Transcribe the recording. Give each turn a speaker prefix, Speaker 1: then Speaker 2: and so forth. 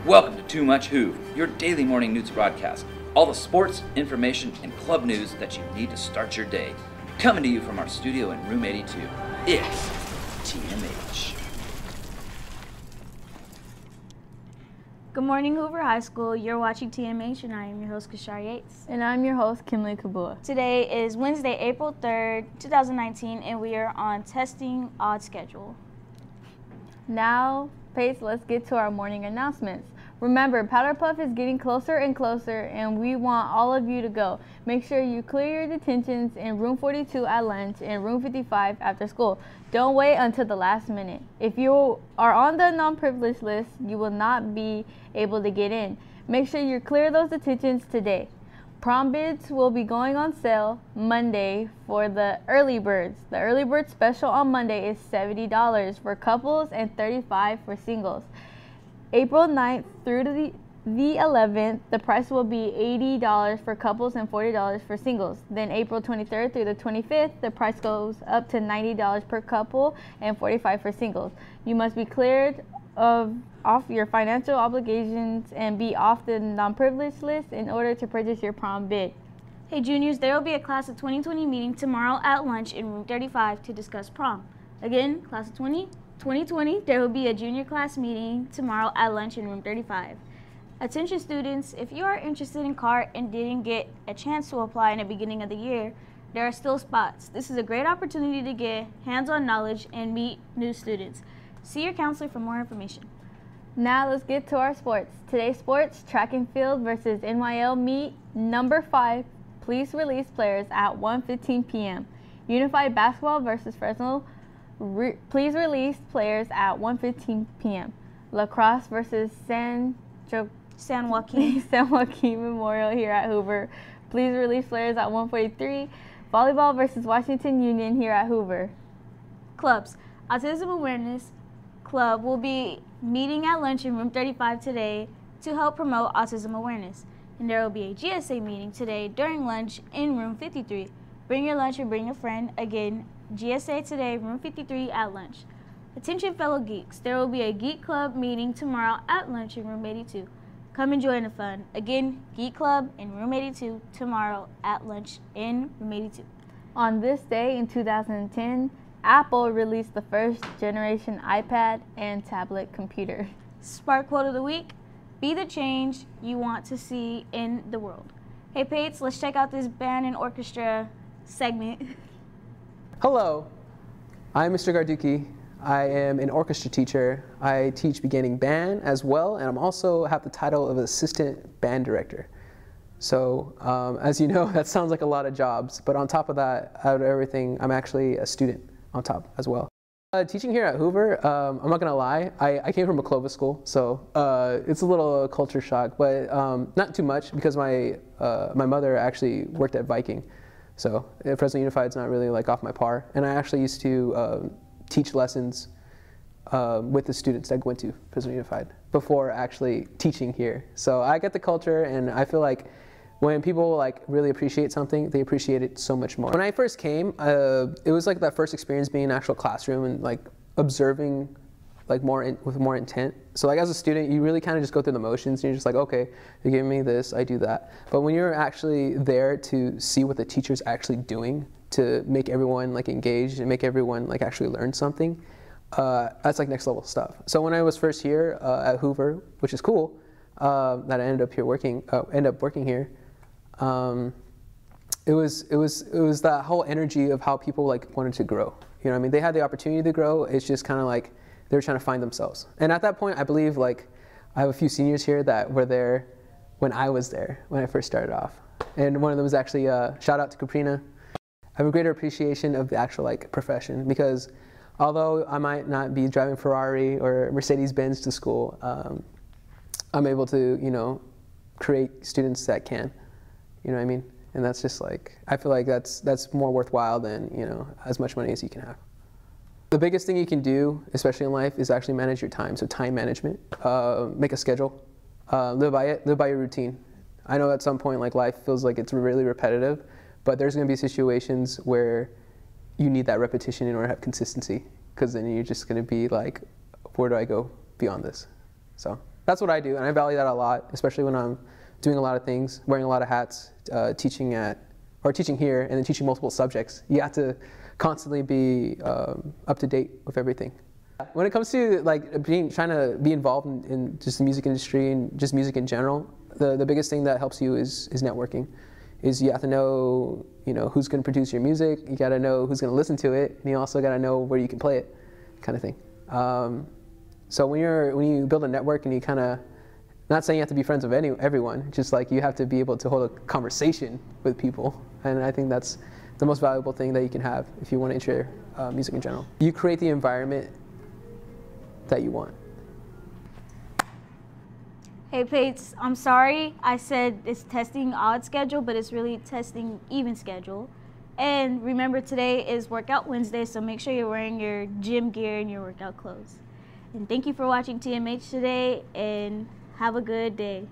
Speaker 1: Welcome to TMH Hoover, your daily morning news broadcast. All the sports, information, and club news that you need to start your day. Coming to you from our studio in room 82, it's TMH.
Speaker 2: Good morning, Hoover High School. You're watching TMH, and I am your host, Kashar Yates.
Speaker 3: And I'm your host, Kimberly Kabua.
Speaker 2: Today is Wednesday, April 3rd, 2019, and we are on testing odd schedule.
Speaker 3: Now, Pace, let's get to our morning announcements. Remember, Powder Puff is getting closer and closer, and we want all of you to go. Make sure you clear your detentions in room 42 at lunch and room 55 after school. Don't wait until the last minute. If you are on the non-privileged list, you will not be able to get in. Make sure you clear those detentions today. Prom bids will be going on sale Monday for the early birds. The early bird special on Monday is $70 for couples and $35 for singles. April 9th through to the 11th, the price will be $80 for couples and $40 for singles. Then April 23rd through the 25th, the price goes up to $90 per couple and $45 for singles. You must be cleared off your financial obligations and be off the non-privileged list in order to purchase your prom bid.
Speaker 2: Hey juniors, there will be a class of 2020 meeting tomorrow at lunch in room 35 to discuss prom. Again, class of 2020, there will be a junior class meeting tomorrow at lunch in room 35. Attention students, if you are interested in CART and didn't get a chance to apply in the beginning of the year, there are still spots. This is a great opportunity to get hands-on knowledge and meet new students. See your counselor for more information.
Speaker 3: Now let's get to our sports. Today's sports, track and field versus NYL meet number 5. Please release players at 1:15 p.m. Unified basketball versus Fresno. Please release players at 1:15 p.m. Lacrosse versus San Joaquin Memorial here at Hoover. Please release players at 1:43. Volleyball versus Washington Union here at Hoover.
Speaker 2: Clubs. Autism Awareness Club will be meeting at lunch in room 35 today to help promote autism awareness. And there will be a GSA meeting today during lunch in room 53. Bring your lunch or bring a friend. Again, GSA today, room 53 at lunch. Attention fellow geeks, there will be a Geek Club meeting tomorrow at lunch in room 82. Come and join the fun. Again, Geek Club in room 82 tomorrow at lunch in room 82.
Speaker 3: On this day in 2010, Apple released the first generation iPad and tablet computer.
Speaker 2: Spark quote of the week, be the change you want to see in the world. Hey Pates, let's check out this band and orchestra segment.
Speaker 4: Hello, I'm Mr. Garduki. I am an orchestra teacher. I teach beginning band as well, and I'm also have the title of assistant band director. So as you know, that sounds like a lot of jobs, but on top of that, out of everything, I'm actually a student on top as well. Teaching here at Hoover, I'm not gonna lie, I came from a Clovis school, so it's a little culture shock, but not too much because my mother actually worked at Viking. So Fresno Unified's not really like off my par, and I actually used to teach lessons with the students that went to Fresno Unified before actually teaching here. So I get the culture, and I feel like when people like really appreciate something, they appreciate it so much more. When I first came, it was like that first experience being in an actual classroom and like observing like with more intent. So like as a student, you really kind of just go through the motions, and you're just like, okay, you're giving me this, I do that. But when you're actually there to see what the teacher's actually doing to make everyone like engaged and make everyone like actually learn something, that's like next level stuff. So when I was first here at Hoover, which is cool, that I ended up working here. It was that whole energy of how people like wanted to grow. You know what I mean? They had the opportunity to grow. It's just kind of like they were trying to find themselves. And at that point, I believe like I have a few seniors here that were there when I was there, when I first started off. And one of them was actually, shout out to Caprina. I have a greater appreciation of the actual like profession, because although I might not be driving Ferrari or Mercedes-Benz to school, I'm able to, you know, create students that can, you know what I mean? And that's just like, I feel like that's more worthwhile than, you know, as much money as you can have. The biggest thing you can do, especially in life, is actually manage your time. So time management, make a schedule, live by it, live by your routine. I know at some point like life feels like it's really repetitive, but there's gonna be situations where you need that repetition in order to have consistency, because then you're just gonna be like, where do I go beyond this? So that's what I do, and I value that a lot, especially when I'm doing a lot of things, wearing a lot of hats, teaching here, and then teaching multiple subjects. You have to constantly be up to date with everything. When it comes to like trying to be involved in just the music industry and just music in general, the biggest thing that helps you is networking. Is you have to know, who's going to produce your music. You got to know who's going to listen to it, and you also got to know where you can play it, kind of thing. So when you build a network and you kind of, not saying you have to be friends with everyone, just like you have to be able to hold a conversation with people, and I think that's the most valuable thing that you can have if you want to enter music in general. You create the environment that you want.
Speaker 2: Hey Pates, I'm sorry I said it's testing odd schedule, but it's really testing even schedule. And remember, today is Workout Wednesday, so make sure you're wearing your gym gear and your workout clothes. And thank you for watching TMH today, and have a good day.